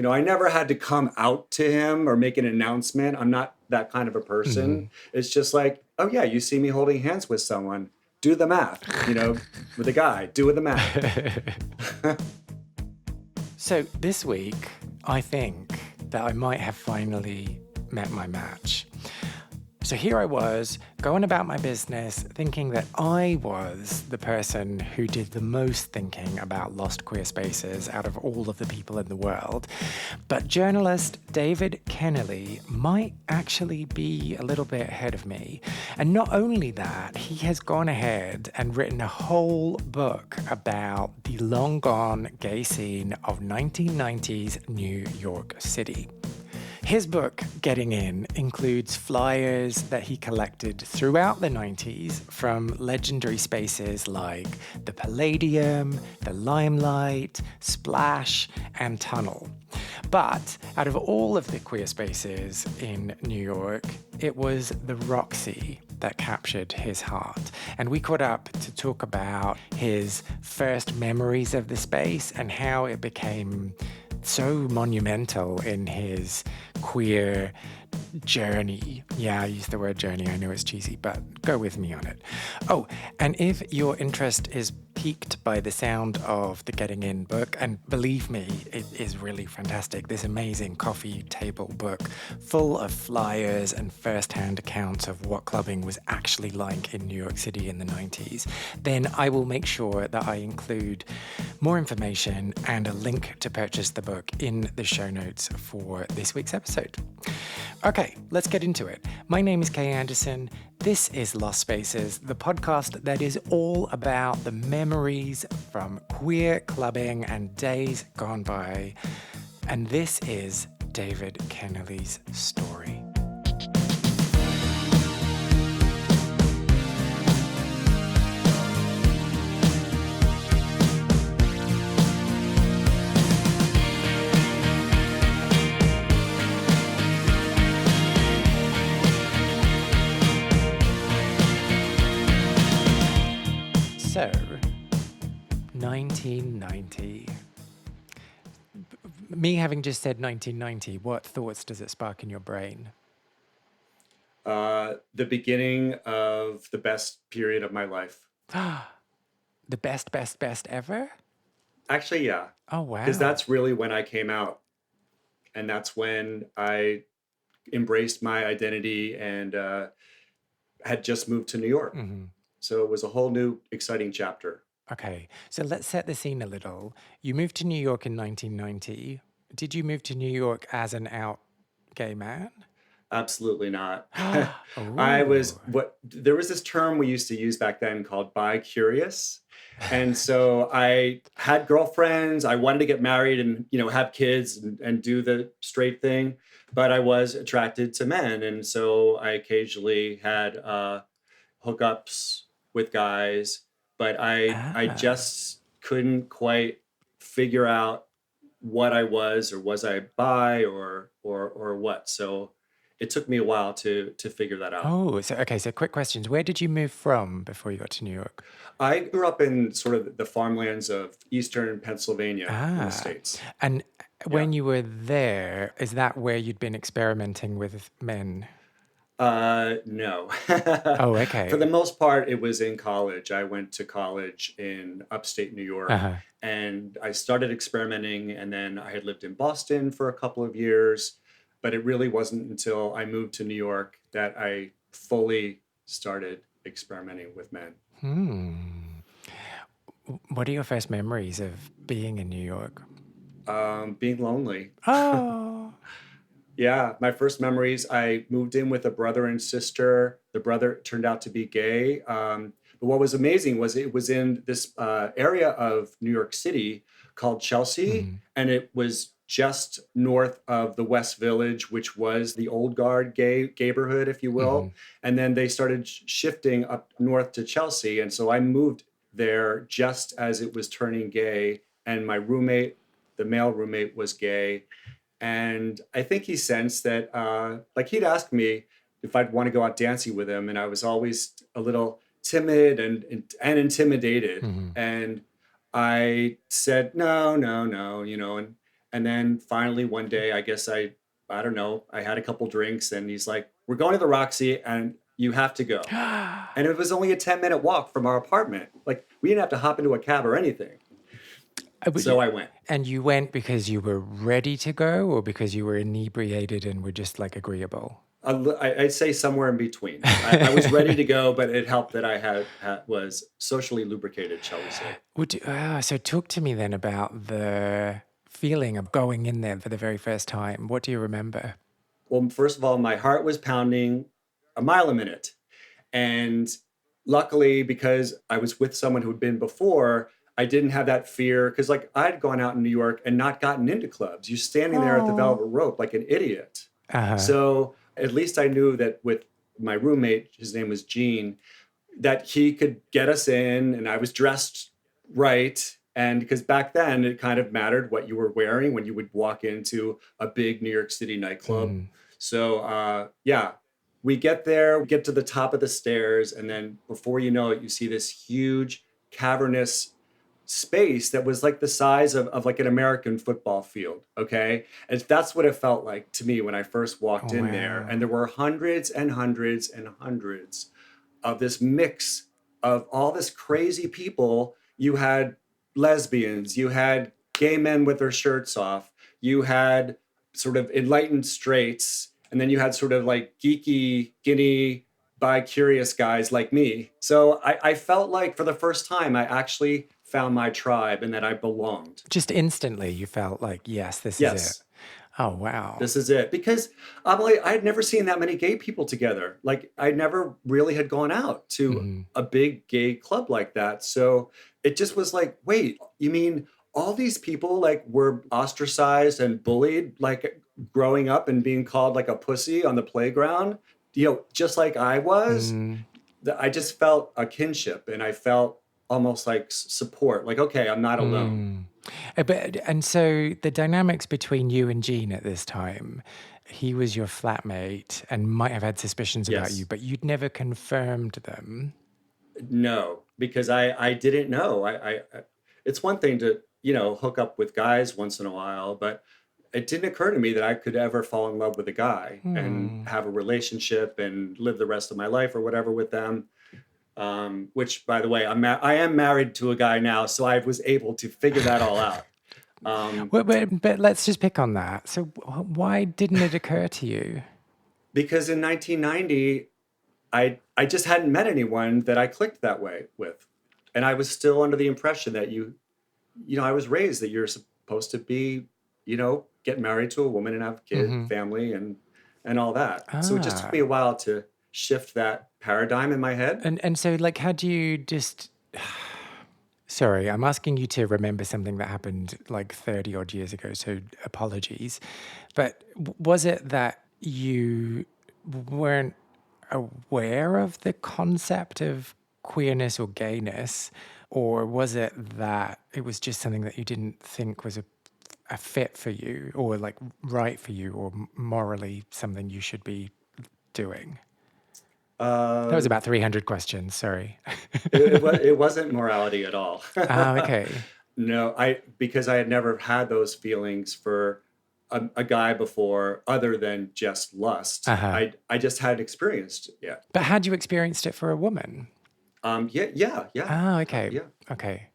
I never had to come out to him or make an announcement. I'm not that kind of a person. It's just like, oh yeah, you see me holding hands with someone, do the math, with a guy, do the math. So this week, I think that I might have finally met my match. So here I was, going about my business, thinking that I was the person who did the most thinking about lost queer spaces out of all of the people in the world. But journalist David Kennerley might actually be a little bit ahead of me. And not only that, he has gone ahead and written a whole book about the long gone gay scene of 1990s New York City. His book, Getting In, includes flyers that he collected throughout the 90s from legendary spaces like the Palladium, the Limelight, Splash, and Tunnel. But out of all of the queer spaces in New York, it was the Roxy that captured his heart. And we caught up to talk about his first memories of the space and how it became so monumental in his queer journey. Yeah, I use the word journey. I know it's cheesy, but go with me on it. Oh, and if your interest is piqued by the sound of the Getting In book, and believe me, it is really fantastic, this amazing coffee table book full of flyers and first-hand accounts of what clubbing was actually like in New York City in the 90s, then I will make sure that I include more information and a link to purchase the book in the show notes for this week's episode. Okay, let's get into it. My name is Kay Anderson. This is Lost Spaces, the podcast that is all about the memories from queer clubbing and days gone by. And this is David Kennerley's story. So, 1990. Me having just said 1990, what thoughts does it spark in your brain? The beginning of the best period of my life. The best ever? Actually, yeah. Oh, wow. Because that's really when I came out. And that's when I embraced my identity and had just moved to New York. Mm-hmm. So it was a whole new exciting chapter. Okay, so let's set the scene a little. You moved to New York in 1990. Did you move to New York as an out gay man? Absolutely not. Oh. There was this term we used to use back then called bi-curious. And so I had girlfriends, I wanted to get married and, have kids and do the straight thing, but I was attracted to men. And so I occasionally had hookups with guys, but I just couldn't quite figure out what I was, or was I bi or what. So it took me a while to figure that out. Oh, so quick questions. Where did you move from before you got to New York? I grew up in sort of the farmlands of eastern Pennsylvania in the States. And when you were there, is that where you'd been experimenting with men? No. Oh, okay. For the most part, it was in college. I went to college in upstate New York, and I started experimenting, and then I had lived in Boston for a couple of years, but it really wasn't until I moved to New York that I fully started experimenting with men. What are your first memories of being in New York? Being lonely. Oh. Yeah, my first memories, I moved in with a brother and sister. The brother turned out to be gay. But what was amazing was it was in this area of New York City called Chelsea, and it was just north of the West Village, which was the old guard gay neighborhood, if you will. And then they started shifting up north to Chelsea. And so I moved there just as it was turning gay. And my roommate, the male roommate, was gay. And I think he sensed that, he'd ask me if I'd want to go out dancing with him. And I was always a little timid and intimidated. And I said, no, And then finally one day, I guess I don't know, I had a couple drinks and he's like, we're going to the Roxy and you have to go. And it was only a 10-minute walk from our apartment. Like we didn't have to hop into a cab or anything. So I went. And you went because you were ready to go or because you were inebriated and were just like agreeable? I'd say somewhere in between. I was ready to go, but it helped that I was socially lubricated, shall we say. So talk to me then about the feeling of going in there for the very first time. What do you remember? Well, first of all, my heart was pounding a mile a minute. And luckily, because I was with someone who'd been before, I didn't have that fear. Because like I'd gone out in New York and not gotten into clubs. You're standing there at the velvet rope like an idiot. So at least I knew that with my roommate, his name was Gene, that he could get us in and I was dressed right. And because back then it kind of mattered what you were wearing when you would walk into a big New York City nightclub. So yeah, we get there, we get to the top of the stairs. And then before you know it, you see this huge cavernous space that was like the size of like an American football field. Okay. And that's what it felt like to me when I first walked in there. And there were hundreds and hundreds and hundreds of this mix of all this crazy people. You had lesbians, you had gay men with their shirts off, you had sort of enlightened straights, and then you had sort of like geeky, skinny, bi-curious guys like me. So I felt like for the first time, I actually found my tribe and that I belonged. Just instantly you felt like, yes, this is it. Oh, wow. This is it. Because Amelie, I had never seen that many gay people together. Like I never really had gone out to a big gay club like that. So it just was like, wait, you mean all these people like were ostracized and bullied, like growing up and being called like a pussy on the playground, just like I was. I just felt a kinship and I felt almost like support, like, okay, I'm not alone. And so the dynamics between you and Gene at this time, he was your flatmate and might have had suspicions about you, but you'd never confirmed them. No, because I didn't know. It's one thing to, hook up with guys once in a while, but it didn't occur to me that I could ever fall in love with a guy and have a relationship and live the rest of my life or whatever with them. Which, by the way, I am married to a guy now, so I was able to figure that all out. But let's just pick on that. So why didn't it occur to you? Because in 1990, I just hadn't met anyone that I clicked that way with. And I was still under the impression that I was raised that you're supposed to be, get married to a woman and have a kid, family, and all that. So it just took me a while to shift that paradigm in my head. And so like, how do you just... Sorry, I'm asking you to remember something that happened like 30 odd years ago, so apologies. But was it that you weren't aware of the concept of queerness or gayness, or was it that it was just something that you didn't think was a fit for you or like right for you or morally something you should be doing? That was about 300 questions, sorry. It wasn't morality at all. Okay. No, because I had never had those feelings for a guy before other than just lust. I just hadn't experienced it yet. But had you experienced it for a woman? Yeah. Oh, okay. Yeah. Okay.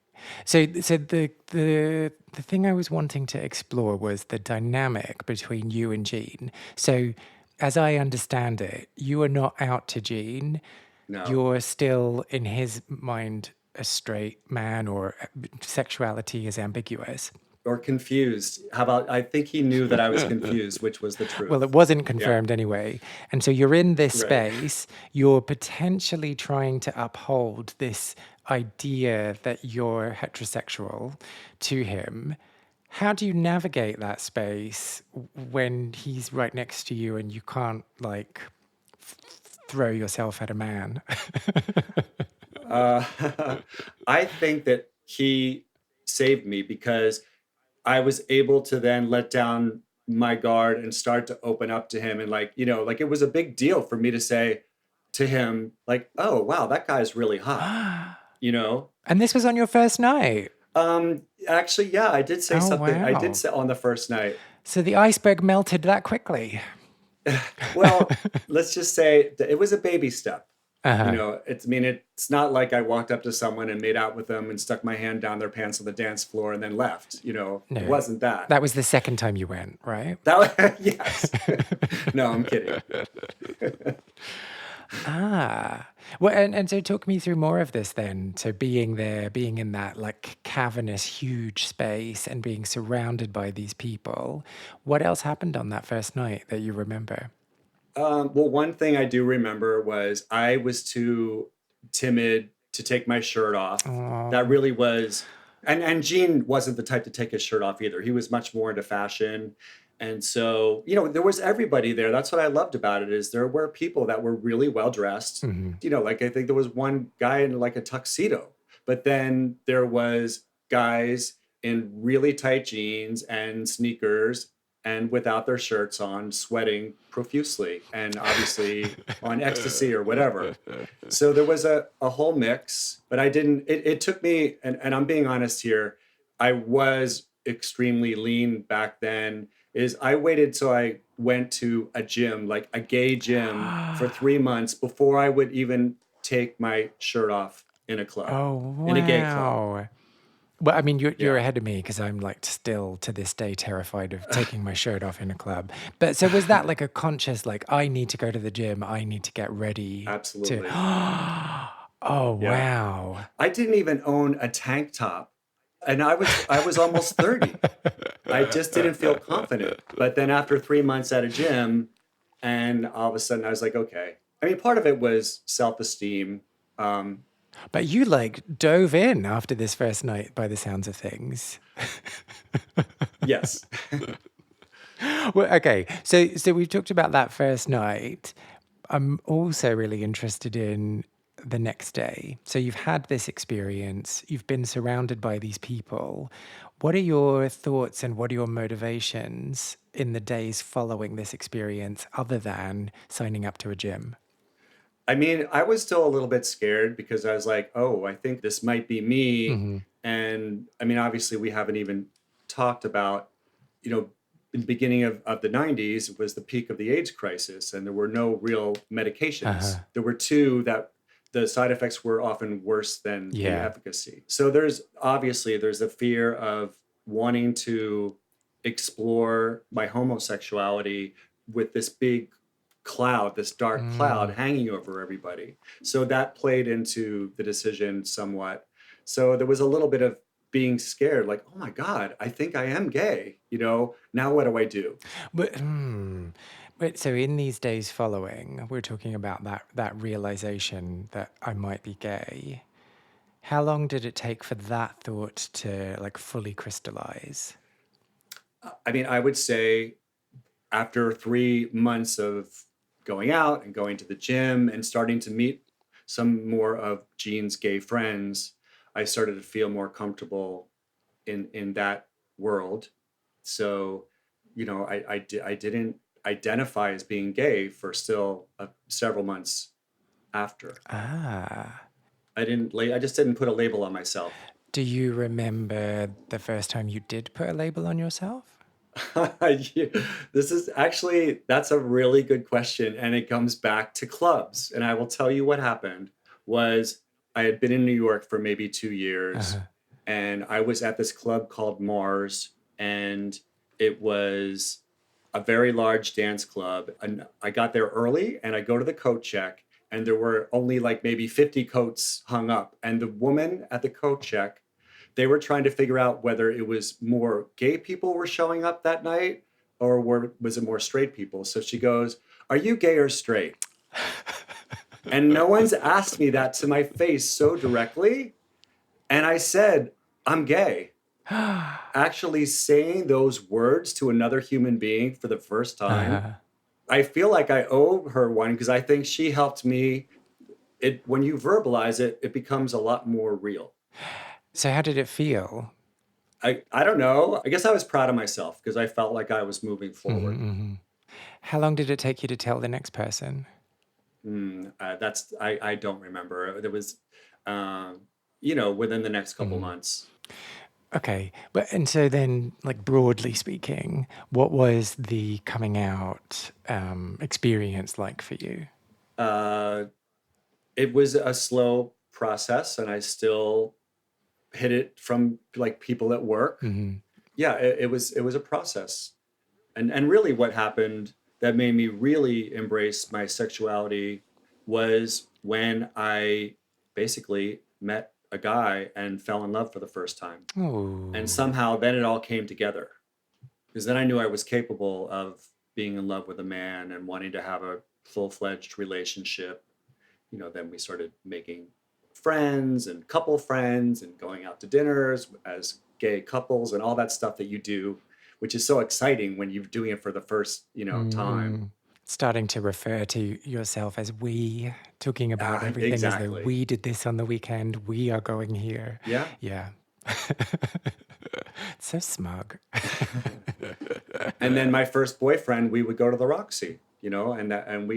So the thing I was wanting to explore was the dynamic between you and Gene. So as I understand it, you are not out to Gene. No. You're still, in his mind, a straight man, or sexuality is ambiguous. Or confused. How about, I think he knew that I was confused, which was the truth. Well, it wasn't confirmed anyway. And so you're in this Right. space, you're potentially trying to uphold this idea that you're heterosexual to him. How do you navigate that space when he's right next to you and you can't like throw yourself at a man? I think that he saved me because I was able to then let down my guard and start to open up to him. And like it was a big deal for me to say to him, like, oh, wow, that guy's really hot, And this was on your first night? Actually, yeah, I did say Oh, something. I did wow. say on the first night. So the iceberg melted that quickly. Well, let's just say that it was a baby step. You Uh-huh. know, I mean, it's not like I walked up to someone and made out with them and stuck my hand down their pants on the dance floor and then left. You know, it No, wasn't that. that was the second time you went, right? That was, yes. No, I'm kidding. Ah, well, and so talk me through more of this then. So being there, being in that like cavernous, huge space and being surrounded by these people. What else happened on that first night that you remember? Well, one thing I do remember was I was too timid to take my shirt off. That Oh, really was, and Gene wasn't the type to take his shirt off either. He was much more into fashion, and so you know there was everybody there. That's what I loved about it is there were people that were really well dressed. hmm. You know, like I think there was one guy in like a tuxedo, but then there was guys in really tight jeans and sneakers and without their shirts on, sweating profusely and obviously on ecstasy or whatever. So there was a whole mix, but I didn't, it took me, and I'm being honest here, I was extremely lean back then. Is I waited till I went to a gym, like a gay gym, for 3 months before I would even take my shirt off in a club, Oh, in a gay club. wow. Well, I mean, you're Yeah. ahead of me because I'm like still to this day terrified of taking my shirt off in a club. But so was that like a conscious, like, I need to go to the gym, I need to get ready to, Absolutely. oh, Yeah. wow. I didn't even own a tank top, and I was almost 30. I just didn't feel confident. But then after 3 months at a gym, and all of a sudden I was like, okay. I mean, part of it was self-esteem. Um, But you like dove in after this first night by the sounds of things. yes. Well, okay. So we've talked about that first night. I'm also really interested in the next day. So you've had this experience, you've been surrounded by these people. What are your thoughts and what are your motivations in the days following this experience other than signing up to a gym? I mean, I was still a little bit scared because I was like, oh, I think this might be me. Hmm. And I mean, obviously, we haven't even talked about, you know, in the beginning of the 90s was the peak of the AIDS crisis, and there were no real medications. Uh-huh. There were two that the side effects were often worse than the Yeah. efficacy. So there's a fear of wanting to explore my homosexuality with this big cloud, this dark cloud Mm. hanging over everybody. So that played into the decision somewhat. So there was a little bit of being scared, like, oh my God, I think I am gay. You know, now what do I do? But so in these days following, we're talking about that realization that I might be gay. How long did it take for that thought to like fully crystallize? I mean, I would say after 3 months of going out and going to the gym and starting to meet some more of Jean's gay friends, I started to feel more comfortable in that world. So, you know, I didn't identify as being gay for still several months after. Ah. I just didn't put a label on myself. Do you remember the first time you did put a label on yourself? Yeah, this is actually, that's a really good question. And it comes back to clubs. And I will tell you what happened was I had been in New York for maybe 2 years Uh-huh. and I was at this club called Mars, and it was a very large dance club. And I got there early and I go to the coat check and there were only like maybe 50 coats hung up. And the woman at the coat check, they were trying to figure out whether it was more gay people were showing up that night or was it more straight people. So she goes, are you gay or straight? And no one's asked me that to my face so directly. And I said, I'm gay. Actually saying those words to another human being for the first time, Uh-huh. I feel like I owe her one because I think she helped me. It when you verbalize it, it becomes a lot more real. So how did it feel? I don't know. I guess I was proud of myself because I felt like I was moving Hmm. forward. Hmm. How long did it take you to tell the next person? That's I don't remember. There was, um, you know, within the next couple Hmm. months. Okay. But and so then, like broadly speaking, what was the coming out experience like for you? Uh, it was a slow process, and I still hid it from like people at work. Hmm. Yeah, it was a process. And really what happened that made me really embrace my sexuality was when I basically met a guy and fell in love for the first time. And Oh. somehow then it all came together, because then I knew I was capable of being in love with a man and wanting to have a full-fledged relationship. Then we started making friends and couple friends and going out to dinners as gay couples and all that stuff that you do, which is so exciting when you're doing it for the first, time. Mm. Starting to refer to yourself as we, talking about everything as though Exactly. we did this on the weekend, we are going here. Yeah. Yeah. So smug. And then my first boyfriend, we would go to the Roxy, and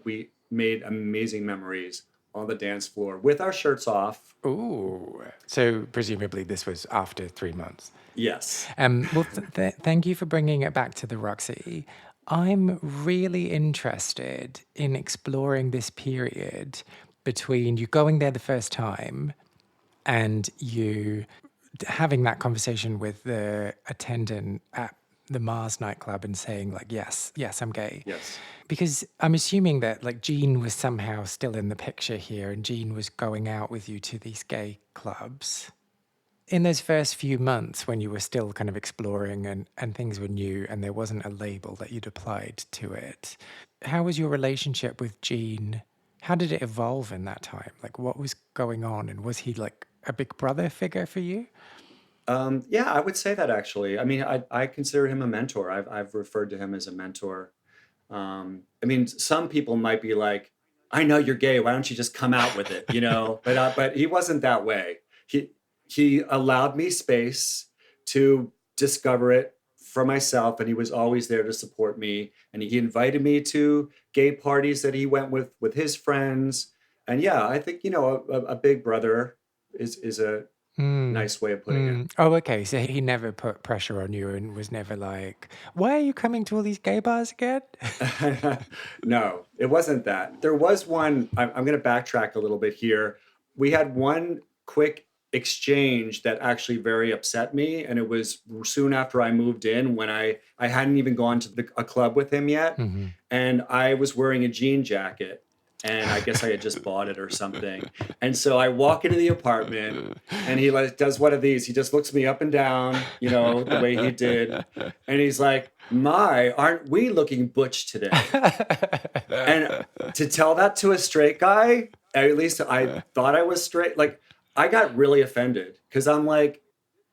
we made amazing memories on the dance floor with our shirts off. Ooh. So presumably this was after 3 months. Yes. Well, thank you for bringing it back to the Roxy. I'm really interested in exploring this period between you going there the first time and you having that conversation with the attendant at the Mars nightclub and saying like, yes, yes, I'm gay. Yes. Because I'm assuming that like Jean was somehow still in the picture here and Jean was going out with you to these gay clubs. In those first few months when you were still kind of exploring and things were new and there wasn't a label that you'd applied to it, how was your relationship with Jean? How did it evolve in that time? Like what was going on? And was he like a big brother figure for you? Yeah, I would say that actually. I mean, I consider him a mentor. I've referred to him as a mentor. I mean, some people might be like, "I know you're gay. Why don't you just come out with it?" But he wasn't that way. He allowed me space to discover it for myself, and he was always there to support me. And he invited me to gay parties that he went with his friends. And yeah, I think a big brother is a Mm, nice way of putting it. mm. Oh, okay. So he never put pressure on you and was never like, why are you coming to all these gay bars again? No, it wasn't that. There was one. I'm going to backtrack a little bit here. We had one quick exchange that actually very upset me, and it was soon after I moved in when I hadn't even gone to a club with him yet, Hmm. and I was wearing a jean jacket, and I guess I had just bought it or something. And so I walk into the apartment, and he like does one of these. He just looks me up and down, the way he did, and he's like, "My, aren't we looking butch today?" And to tell that to a straight guy, at least I thought I was straight, like I got really offended because I'm like,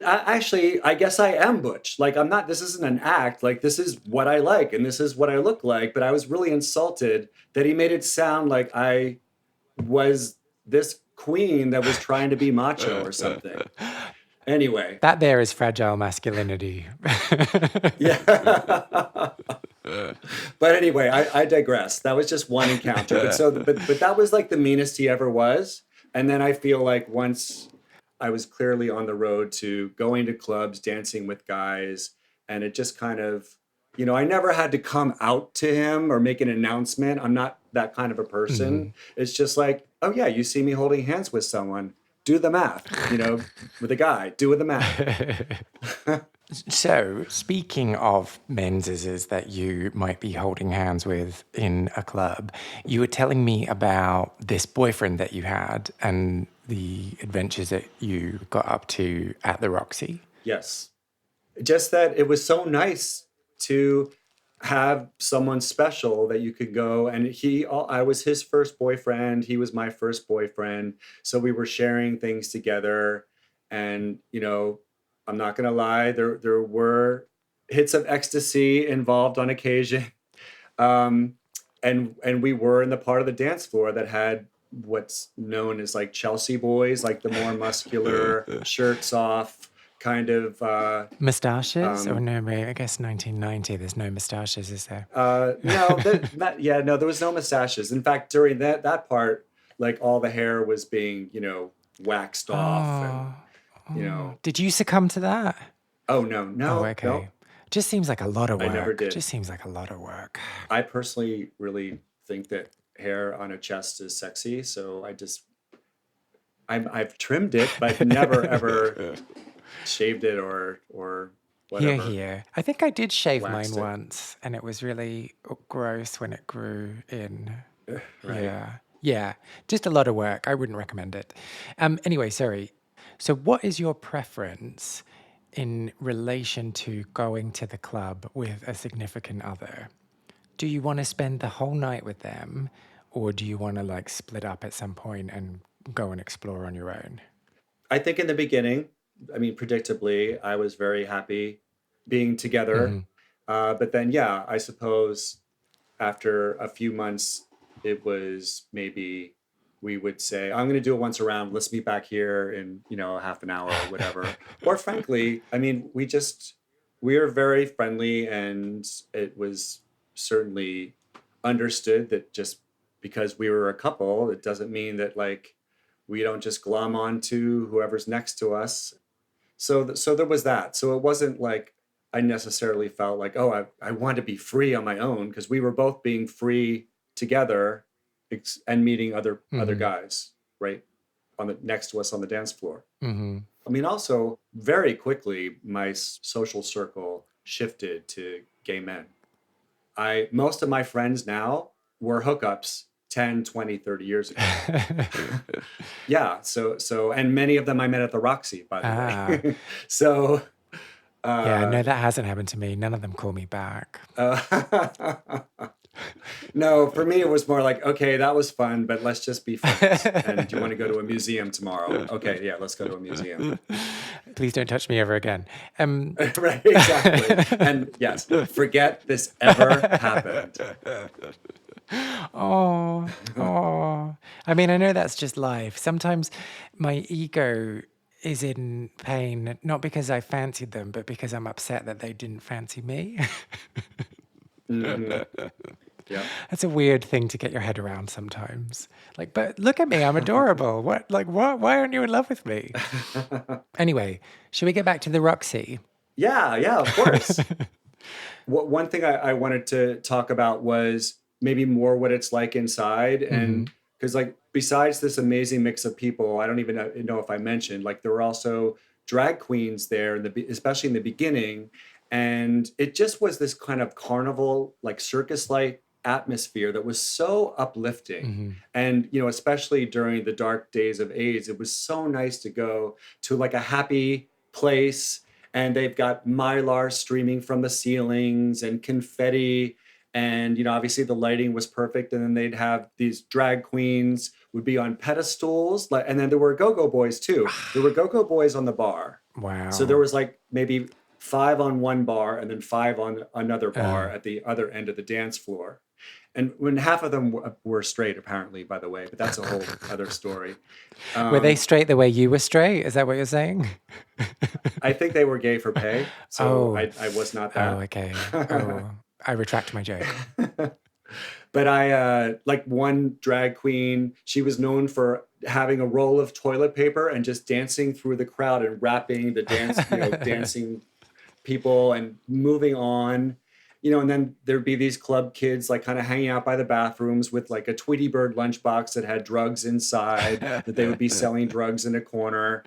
Actually, I guess I am butch. Like, I'm not, this isn't an act. Like, this is what I like and this is what I look like." But I was really insulted that he made it sound like I was this queen that was trying to be macho or something. Anyway, That there is fragile masculinity. yeah. But anyway, I digress. That was just one encounter. But that was like the meanest he ever was. And then I feel like once I was clearly on the road to going to clubs, dancing with guys, and it just kind of, I never had to come out to him or make an announcement. I'm not that kind of a person. Mhm. It's just like, "Oh yeah, you see me holding hands with someone. Do the math, with a guy, do the math." So, speaking of menses that you might be holding hands with in a club, you were telling me about this boyfriend that you had and the adventures that you got up to at the Roxy. Yes. Just that it was so nice to have someone special that you could go, and I was his first boyfriend, he was my first boyfriend, so we were sharing things together. And I'm not going to lie, there were hits of ecstasy involved on occasion. um and we were in the part of the dance floor that had what's known as like Chelsea boys, like the more muscular shirts off kind of Mustaches? Or um no, wait, I guess 1990, there's no mustaches, is there? no, no, there was no mustaches. In fact, during that part, like all the hair was being, waxed off, and Oh, you Oh, know. did you succumb to that? Oh, no, Oh, no, okay. no, Just seems like a lot of I never work. did. Just seems like a lot of work. I personally really think that hair on a chest is sexy, so I've trimmed it, but never ever shaved it or Here, whatever, here. I think I did shave mine waxed it. once, and it was really gross when it grew in. Right. Yeah. Yeah. Just a lot of work. I wouldn't recommend it. Anyway, sorry. So, what is your preference in relation to going to the club with a significant other? Do you want to spend the whole night with them, or do you want to like split up at some point and go and explore on your own? I think in the beginning, I mean, predictably, I was very happy being together. Hmm. But then, yeah, I suppose after a few months, it was maybe we would say, I'm going to do it once around. Let's meet back here in, half an hour or whatever. Or frankly, I mean, we are very friendly, and it was certainly understood that just because we were a couple, it doesn't mean that like we don't just glom on to whoever's next to us. So there was that. So it wasn't like I necessarily felt like, oh, I want to be free on my own, because we were both being free together, and meeting other Hmm. guys right on the next to us on the dance floor. Hmm. I mean, also very quickly my social circle shifted to gay men. I Most of my friends now were hookups 10, 20, 30 years ago. Yeah, so and many of them I met at the Roxy, by the Ah, way. So yeah, uh, no, that hasn't happened to me. None of them call me back. uh no, for me it was more like, okay, that was fun, but let's just be friends. And do you want to go to a museum tomorrow? Okay, yeah, let's go to a museum. Please don't touch me ever again. Um, Right, exactly. And yes, forget this ever happened. oh, oh. I mean, I know that's just life. Sometimes my ego is in pain, not because I fancied them, but because I'm upset that they didn't fancy me. Hmm. Yeah. That's a weird thing to get your head around sometimes. Like, but look at me, I'm adorable. What, like, what? Why aren't you in love with me? Anyway, should we get back to the Roxy? Yeah, yeah, of course. One thing I wanted to talk about was maybe more what it's like inside. Hmm. And because, like, besides this amazing mix of people, I don't even know if I mentioned, like, there were also drag queens there, especially in the beginning. And it just was this kind of carnival, like circus like atmosphere that was so uplifting. Hmm. And, especially during the dark days of AIDS, it was so nice to go to like a happy place, and they've got mylar streaming from the ceilings and confetti, and obviously the lighting was perfect. And then they'd have these drag queens would be on pedestals, and then there were go-go boys too. There were go-go boys on the bar, so there Wow. was like maybe five on one bar and then five on another Uh, bar at the other end of the dance floor. And when half of them were straight, apparently, by the way, but that's a whole other story. were they um, straight the way you were straight? Is that what you're saying? I think they were gay for pay, so Oh, I was not oh, that. okay. Oh, I retract my joke. But I like one drag queen. She was known for having a roll of toilet paper and just dancing through the crowd and wrapping the dancing people and moving on. And then there'd be these club kids like kind of hanging out by the bathrooms with like a Tweety Bird lunchbox that had drugs inside, that they would be selling drugs in a corner.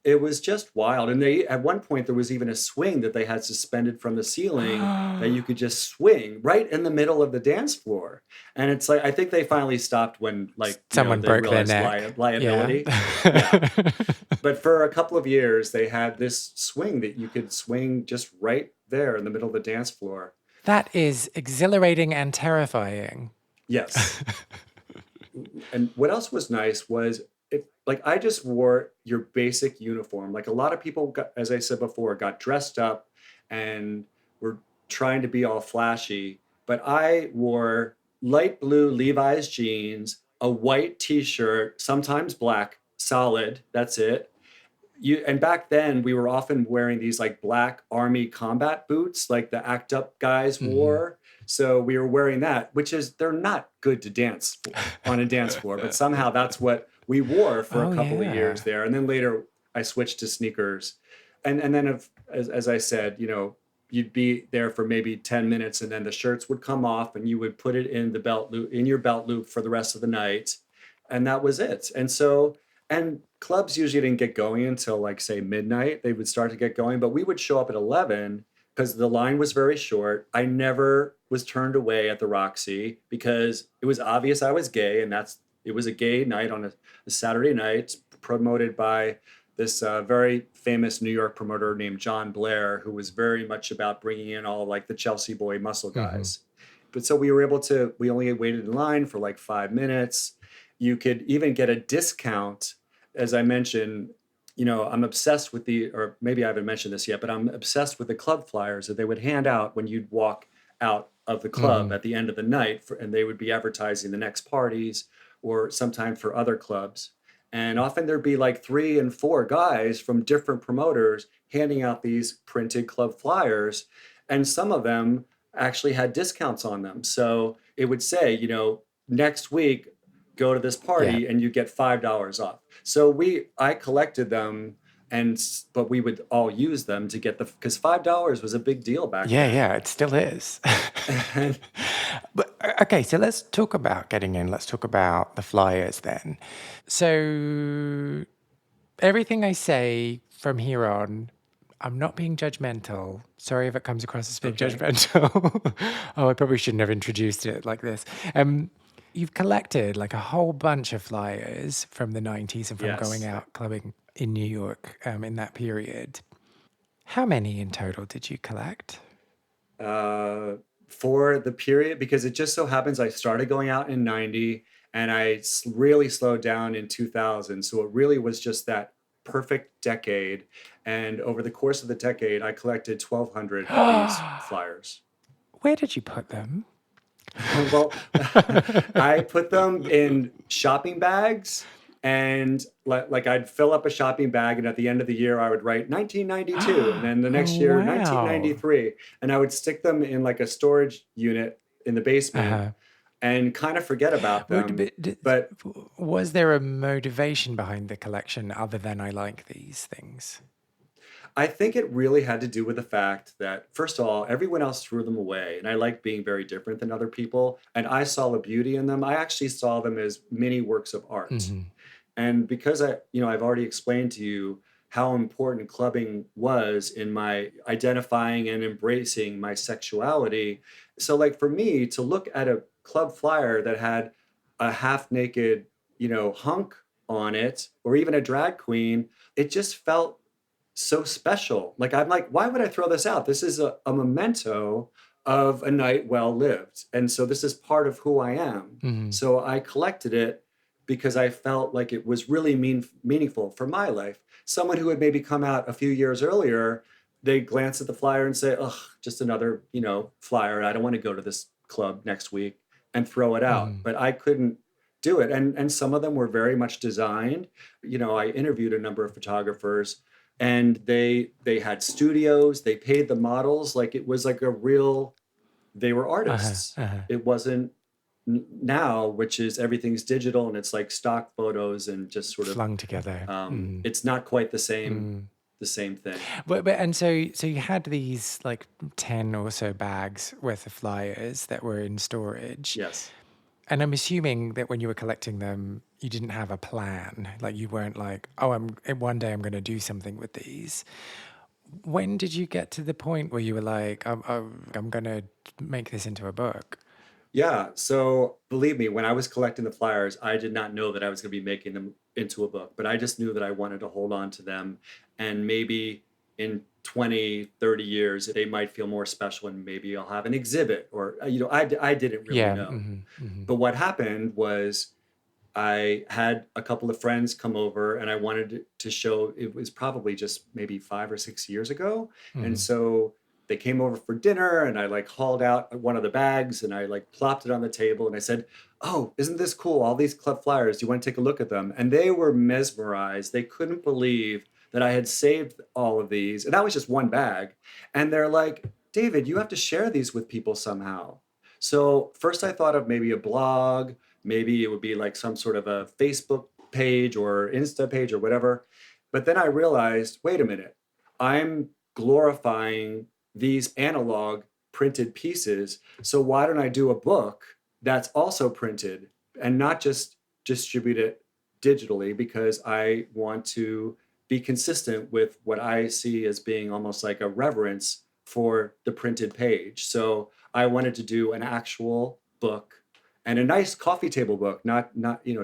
It was just wild. And they, at one point, there was even a swing that they had suspended from the ceiling that you could just swing right in the middle of the dance floor. And it's like, I think they finally stopped when, like, Someone they broke their realized neck. Yeah. liability. Yeah. But for a couple of years, they had this swing that you could swing just right there in the middle of the dance floor. That is exhilarating and terrifying. Yes. And what else was nice was, like, I just wore your basic uniform. Like a lot of people got, as I said before, got dressed up and were trying to be all flashy, but I wore light blue Levi's jeans, a white t-shirt, sometimes black, solid, that's it. And back then we were often wearing these like black army combat boots like the ACT UP guys Hmm. wore. So we were wearing that, which is, they're not good to dance on a dance floor, but somehow that's what we wore for a Oh, couple of years yeah. there. And then later I switched to sneakers. And then as I said, you'd be there for maybe 10 minutes and then the shirts would come off and you would put it in the belt loop, in your belt loop for the rest of the night. And that was it. And clubs usually didn't get going until like say midnight. They would start to get going, but we would show up at 11 because the line was very short. I never was turned away at the Roxy because it was obvious I was gay, and it was a gay night on a Saturday night promoted by this very famous New York promoter named John Blair, who was very much about bringing in all like the Chelsea boy muscle guys. But so we only waited in line for like 5 minutes. You could even get a discount. As I mentioned, I'm obsessed with or maybe I haven't mentioned this yet, but I'm obsessed with the club flyers that they would hand out when you'd walk out of the club at the end of the night, and they would be advertising the next parties or sometime for other clubs. And often there'd be like 3 and 4 guys from different promoters handing out these printed club flyers. And some of them actually had discounts on them. So it would say, next week, go to this Yeah. party and you get $5 off. So I collected them, but we would all use them to get because $5 was a big deal back Yeah, then. yeah, it still is. But okay, so let's talk about getting in. Let's talk about the flyers then. So everything I say from here on, I'm not being judgmental. Sorry if it comes across as being judgmental. Oh, I probably shouldn't have introduced it like this. You've collected like a whole bunch of flyers from the 90s and from going Yes. out clubbing in New York in that period. How many in total did you collect? For the period, because it just so happens I started going out in 90 and I really slowed down in 2000. So it really was just that perfect decade. And over the course of the decade, I collected 1,200 of these flyers. Where did you put them? Well, I put them in shopping bags, and like I'd fill up a shopping bag, and at the end of the year I would write 1992, and then the next Oh, year wow. 1993, and I would stick them in like a storage unit in the basement Uh-huh. and kind of forget about them. But Was there a motivation behind the collection other than I like these things? I think it really had to do with the fact that, first of all, everyone else threw them away. And I like being very different than other people. And I saw the beauty in them. I actually saw them as mini works of art. Hmm. And because I've already explained to you how important clubbing was in my identifying and embracing my sexuality. So, like for me to look at a club flyer that had a half naked, hunk on it, or even a drag queen, it just felt so special. Like I'm like, why would I throw this out? This is a memento of a night well lived. And so this is part of who I am. Hmm. So I collected it because I felt like it was really meaningful for my life. Someone who had maybe come out a few years earlier, they glance at the flyer and say, "Oh, just another, flyer. I don't want to go to this club next week," and throw it out. Hmm. But I couldn't do it. And some of them were very much designed. I interviewed a number of photographers, and they had studios. They paid the models like it was like they were Uh-huh. artists. Uh-huh. It wasn't now, which is everything's digital and it's like stock photos and just sort of Flung together. it's not quite the same thing. And so you had these like 10 or so bags worth of flyers that were in storage. Yes. And I'm assuming that when you were collecting them, you didn't have a plan. Like you weren't like, oh, one day I'm going to do something with these. When did you get to the point where you were like, I'm going to make this into a book? Yeah. So believe me, when I was collecting the flyers, I did not know that I was going to be making them into a book, but I just knew that I wanted to hold on to them. And maybe in 20, 30 years, they might feel more special and maybe I'll have an exhibit or, I didn't really Yeah. know. Hmm. But what happened was I had a couple of friends come over and I wanted to show, it was probably just maybe 5 or 6 years ago. And Hmm. so they came over for dinner and I like hauled out one of the bags and I like plopped it on the table and I said, "Oh, isn't this cool? All these club flyers. Do you want to take a look at them?" And they were mesmerized. They couldn't believe that I had saved all of these. And that was just one bag. And they're like, "David, you have to share these with people somehow." So first I thought of maybe a blog. Maybe it would be like some sort of a Facebook page or Insta page or whatever. But then I realized, wait a minute, I'm glorifying these analog printed pieces. So why don't I do a book that's also printed and not just distribute it digitally, because I want to be consistent with what I see as being almost like a reverence for the printed page. So I wanted to do an actual book and a nice coffee table book, not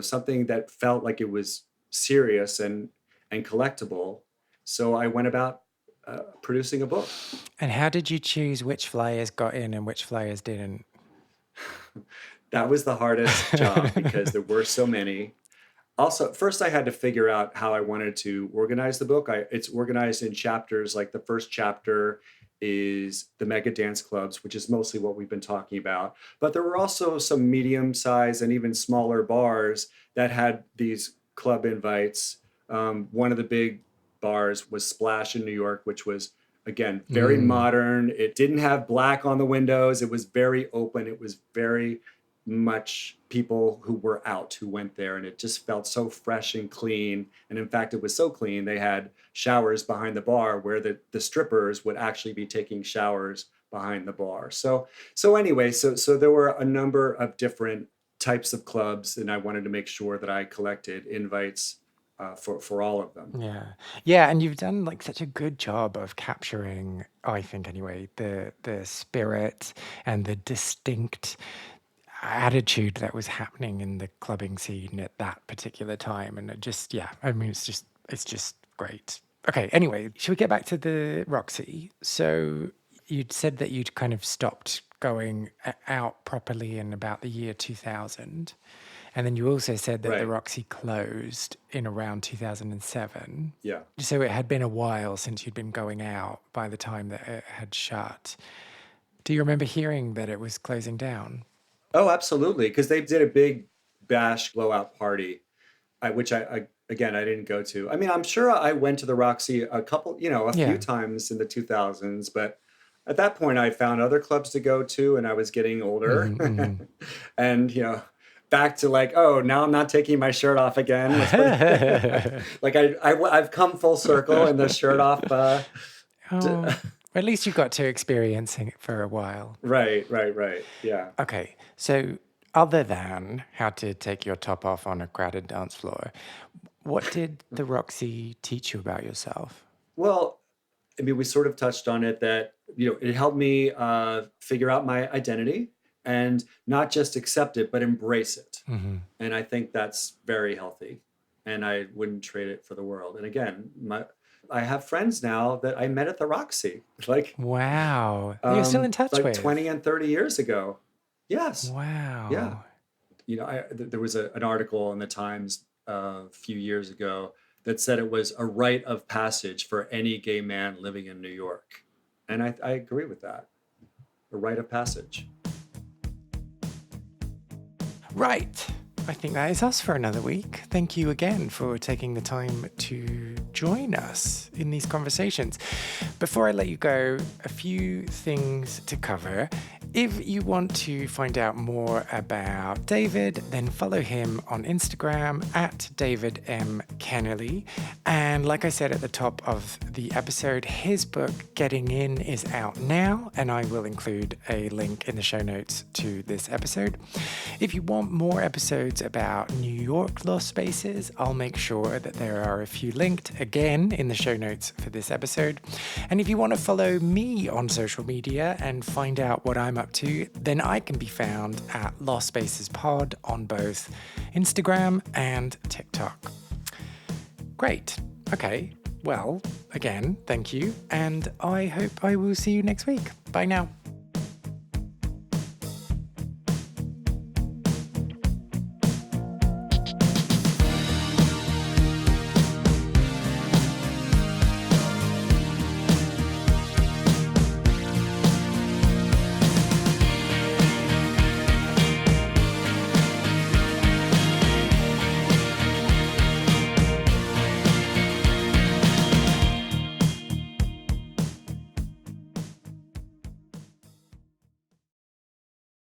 something that felt like it was serious and collectible. So I went about producing a book. And how did you choose which flyers got in and which flyers didn't? That was the hardest job because there were so many. Also, first I had to figure out how I wanted to organize the book. It's organized in chapters. Like the first chapter is the mega dance clubs, which is mostly what we've been talking about. But there were also some medium-sized and even smaller bars that had these club invites. One of the big bars was Splash in New York, which was, again, very modern. It didn't have black on the windows. It was very open. It was very much people who were out who went there, and it just felt so fresh and clean. And in fact, it was so clean, they had showers behind the bar where the strippers would actually be taking showers behind the bar. So anyway, so there were a number of different types of clubs, and I wanted to make sure that I collected invites for all of them. Yeah, and you've done like such a good job of capturing, I think anyway, the spirit and the distinct attitude that was happening in the clubbing scene at that particular time. And it's just great. Okay, anyway, should we get back to the Roxy? So you'd said that you'd kind of stopped going out properly in about the year 2000. And then you also said that the Roxy closed in around 2007. Yeah. So it had been a while since you'd been going out by the time that it had shut. Do you remember hearing that it was closing down? Oh, absolutely. Because they did a big bash blowout party, which I didn't go to. I mean, I'm sure I went to the Roxy a few times in the 2000s, but at that point I found other clubs to go to and I was getting older. And, back to like, oh, now I'm not taking my shirt off again. Like I've come full circle in the shirt off. At least you got to experiencing it for a while. Right. Yeah. Okay, so other than how to take your top off on a crowded dance floor, what did the Roxy teach you about yourself? Well, I mean, we sort of touched on it that, it helped me figure out my identity and not just accept it, but embrace it. Mm-hmm. And I think that's very healthy. And I wouldn't trade it for the world. And again, I have friends now that I met at the Roxy. Like, wow. You're still in touch with? 20 and 30 years ago. Yes. Wow. Yeah. There was an article in the Times a few years ago that said it was a rite of passage for any gay man living in New York. And I agree with that. A rite of passage. Right. I think that is us for another week. Thank you again for taking the time to join us in these conversations. Before I let you go, a few things to cover. If you want to find out more about David, then follow him on Instagram at David M. Kennerley. And like I said at the top of the episode, his book, Getting In, is out now, and I will include a link in the show notes to this episode. If you want more episodes about New York lost spaces, I'll make sure that there are a few linked again in the show notes for this episode. And if you want to follow me on social media and find out what I'm up to, then I can be found at Lost Spaces Pod on both Instagram and TikTok. Great. Okay. Well, again, thank you. And I hope I will see you next week. Bye now.